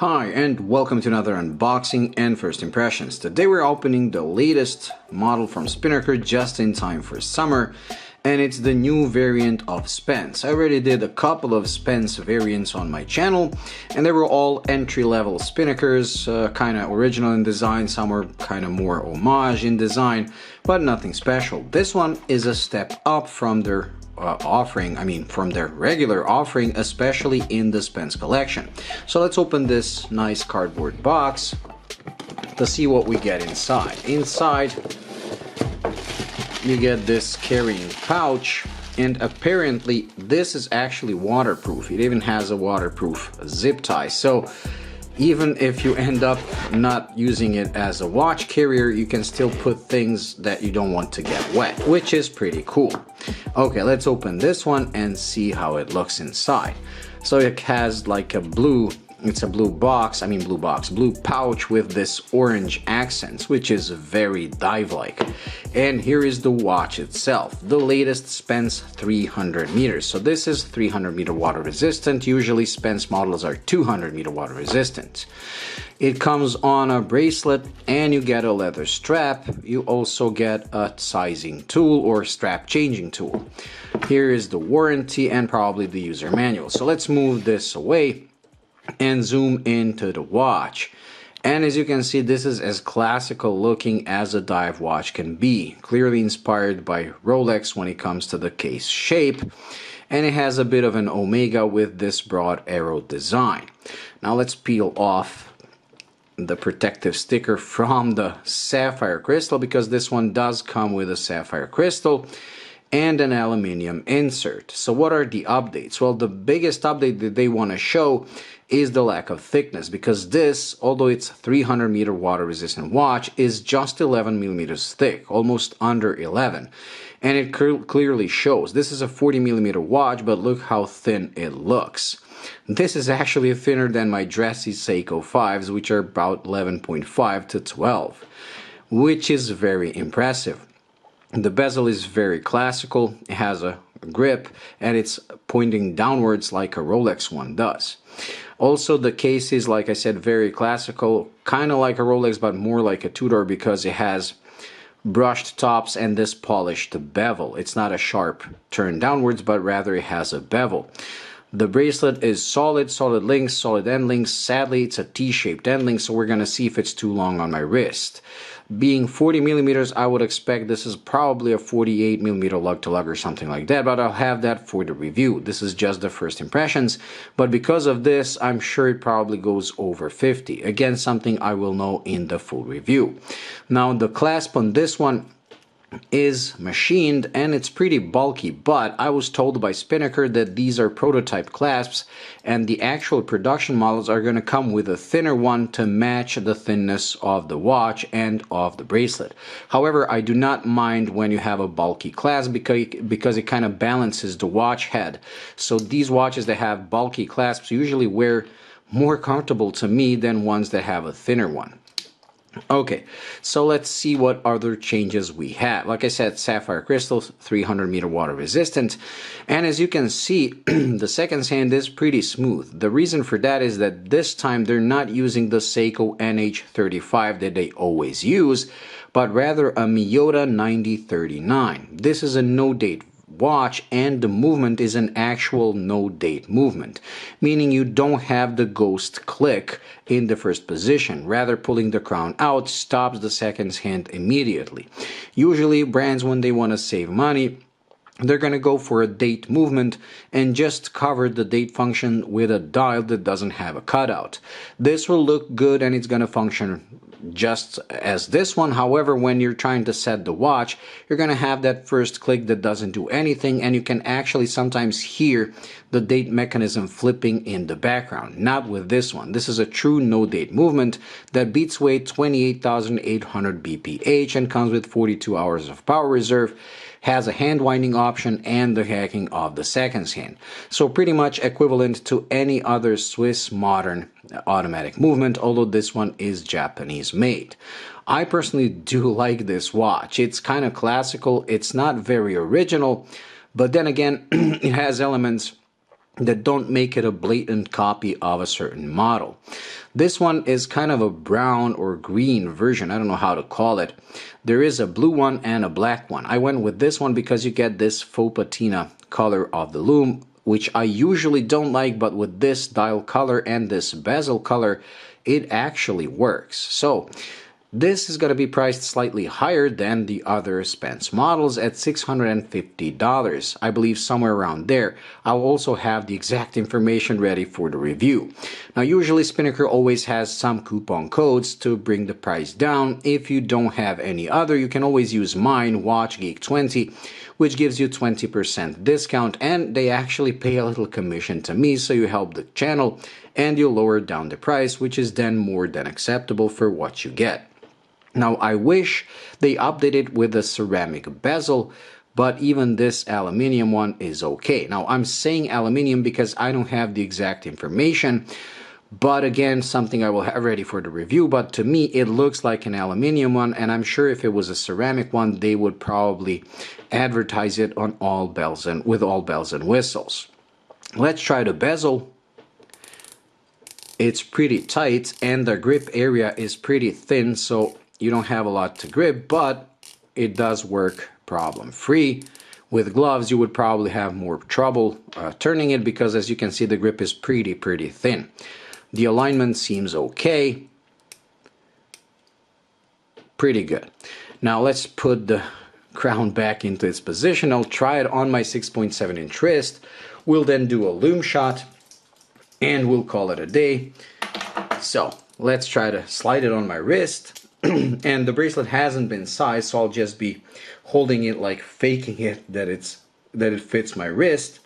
Hi and welcome to another unboxing and first impressions. Today we're opening the latest model from Spinnaker just in time for summer, and it's the new variant of Spence. I already did a couple of Spence variants on my channel and they were all entry-level Spinnakers, kind of original in design, some were kind of more homage in design, but nothing special. This one is a step up from their from their regular offering, especially in the Spence collection. So let's open this nice cardboard box to see what we get inside. Inside you get this carrying pouch, and apparently this is actually waterproof. It even has a waterproof zip tie, so even if you end up not using it as a watch carrier, you can still put things that you don't want to get wet, which is pretty cool. Okay, let's open this one and see how it looks inside. So it has like a blue pouch with this orange accents, which is very dive-like. And here is the watch itself, the latest Spence 300 meters. So this is 300 meter water resistant. Usually Spence models are 200 meter water resistant. It comes on a bracelet and you get a leather strap. You also get a sizing tool or strap changing tool. Here is the warranty and probably the user manual. So let's move this away and zoom into the watch. And as you can see, this is as classical looking as a dive watch can be, clearly inspired by Rolex when it comes to the case shape, and it has a bit of an omega with this broad arrow design. Now let's peel off the protective sticker from the sapphire crystal, because this one does come with a sapphire crystal and an aluminium insert. So what are the updates? Well, the biggest update that they want to show is the lack of thickness, because this, although it's 300 meter water resistant watch, is just 11 millimeters thick, almost under 11. And it clearly shows. This is a 40 millimeter watch, but look how thin it looks. This is actually thinner than my dressy Seiko 5s, which are about 11.5 to 12, which is very impressive. The bezel is very classical, it has a grip, and it's pointing downwards like a Rolex one does. Also, the case is, like I said, very classical, kind of like a Rolex, but more like a Tudor, because it has brushed tops and this polished bevel. It's not a sharp turn downwards, but rather it has a bevel. The bracelet is solid links, solid end links. Sadly, it's a T-shaped end link, so we're going to see if it's too long on my wrist. Being 40 millimeters, I would expect this is probably a 48 millimeter lug-to-lug or something like that, but I'll have that for the review. This is just the first impressions, but because of this, I'm sure it probably goes over 50. Again, something I will know in the full review. Now, the clasp on this one is machined and it's pretty bulky, but I was told by Spinnaker that these are prototype clasps and the actual production models are going to come with a thinner one to match the thinness of the watch and of the bracelet. However, I do not mind when you have a bulky clasp because it kind of balances the watch head. So these watches that have bulky clasps usually wear more comfortable to me than ones that have a thinner one. Okay, so let's see what other changes we have. Like I said, sapphire crystal, 300 meter water resistant, and as you can see, the second hand is pretty smooth. The reason for that is that this time they're not using the Seiko NH35 that they always use, but rather a Miyota 9039. This is a no-date watch, and the movement is an actual no-date movement, meaning you don't have the ghost click in the first position. Rather, pulling the crown out stops the second hand immediately. Usually brands, when they want to save money, they're going to go for a date movement and just cover the date function with a dial that doesn't have a cutout. This will look good and it's going to function just as this one. However, when you're trying to set the watch, you're going to have that first click that doesn't do anything, and you can actually sometimes hear the date mechanism flipping in the background. Not with this one. This is a true no-date movement that beats weight 28,800 BPH and comes with 42 hours of power reserve, has a hand winding option and the hacking of the seconds hand. So pretty much equivalent to any other Swiss modern automatic movement, although this one is Japanese made. I personally do like this watch. It's kind of classical, it's not very original, but then again, it has elements that don't make it a blatant copy of a certain model. This one is kind of a brown or green version. I don't know how to call it. There is a blue one and a black one. I went with this one because you get this faux patina color of the loom, which I usually don't like, but with this dial color and this bezel color, it actually works. So this is going to be priced slightly higher than the other Spence models at $650. I believe somewhere around there. I'll also have the exact information ready for the review. Now usually Spinnaker always has some coupon codes to bring the price down. If you don't have any other, you can always use mine, WatchGeek20, which gives you 20% discount, and they actually pay a little commission to me, so you help the channel and you lower down the price, which is then more than acceptable for what you get. Now I wish they updated with a ceramic bezel, but even this aluminium one is okay. Now I'm saying aluminium because I don't have the exact information, but again, something I will have ready for the review. But to me it looks like an aluminium one, and I'm sure if it was a ceramic one they would probably advertise it on all bells and with all bells and whistles. Let's try the bezel. It's pretty tight and the grip area is pretty thin, so you don't have a lot to grip, but it does work problem free. With gloves you would probably have more trouble turning it, because as you can see the grip is pretty thin. The alignment seems okay, pretty good. Now let's put the crown back into its position. I'll try it on my 6.7 inch wrist. We'll then do a loom shot and we'll call it a day. So let's try to slide it on my wrist. And the bracelet hasn't been sized, so I'll just be holding it like faking it that it fits my wrist.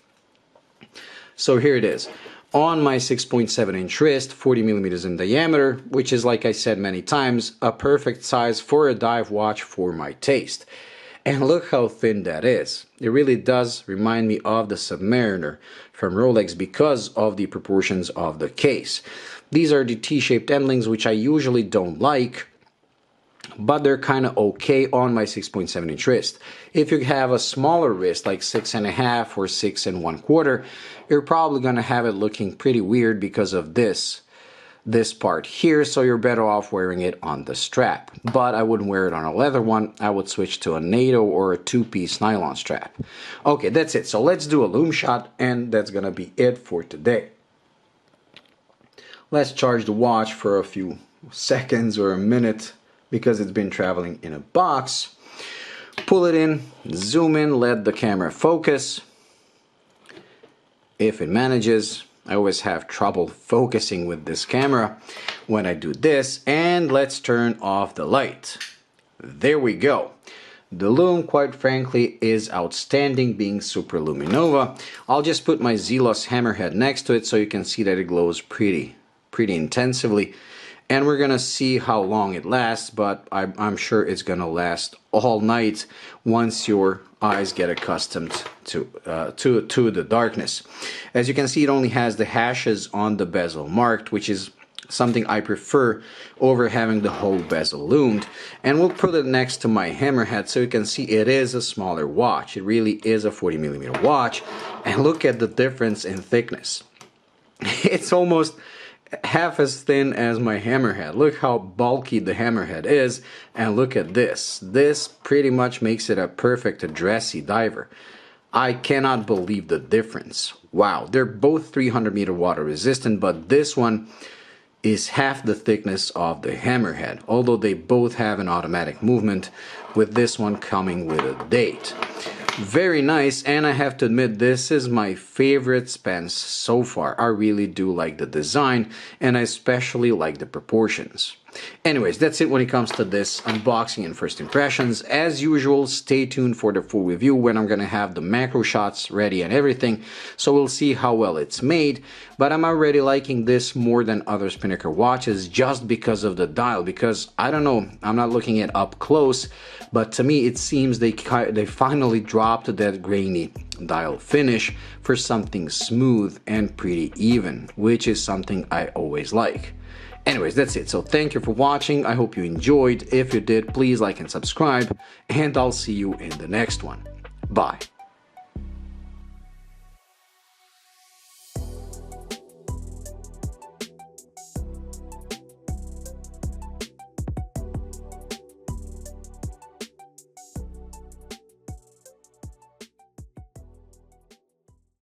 So here it is on my 6.7 inch wrist, 40 millimeters in diameter, which is, like I said many times, a perfect size for a dive watch for my taste. And look how thin that is. It really does remind me of the Submariner from Rolex because of the proportions of the case. These are the T-shaped endings, which I usually don't like, but they're kind of okay on my 6.7 inch wrist. If you have a smaller wrist like 6.5 or 6 1/4, you're probably gonna have it looking pretty weird because of this part here, so you're better off wearing it on the strap. But I wouldn't wear it on a leather one. I would switch to a NATO or a 2-piece nylon strap. Okay, that's it. So let's do a loom shot, and that's gonna be it for today. Let's charge the watch for a few seconds or a minute, because it's been traveling in a box. Pull it in, zoom in, let the camera focus. If it manages. I always have trouble focusing with this camera when I do this. And let's turn off the light. There we go. The loom, quite frankly, is outstanding, being Super Luminova. I'll just put my Zelos hammerhead next to it so you can see that it glows pretty intensively. And we're gonna see how long it lasts, but I'm sure it's gonna last all night once your eyes get accustomed to the darkness. As you can see, it only has the hashes on the bezel marked, which is something I prefer over having the whole bezel loomed. And we'll put it next to my hammerhead so you can see it is a smaller watch. It really is a 40 millimeter watch, and look at the difference in thickness. It's almost half as thin as my hammerhead. Look how bulky the hammerhead is, and look at this. This pretty much makes it a perfect dressy diver. I cannot believe the difference. Wow, they're both 300 meter water resistant, but this one is half the thickness of the hammerhead, although they both have an automatic movement, with this one coming with a date. Very nice, and I have to admit this is my favorite Spence so far. I really do like the design, and I especially like the proportions. Anyways, that's it when it comes to this unboxing and first impressions. As usual, stay tuned for the full review when I'm gonna have the macro shots ready and everything, so we'll see how well it's made. But I'm already liking this more than other Spinnaker watches just because of the dial, because I don't know, I'm not looking at up close, but to me it seems they finally dropped that grainy dial finish for something smooth and pretty even, which is something I always like. Anyways, that's it. So thank you for watching. I hope you enjoyed. If you did, please like and subscribe, and I'll see you in the next one. Bye.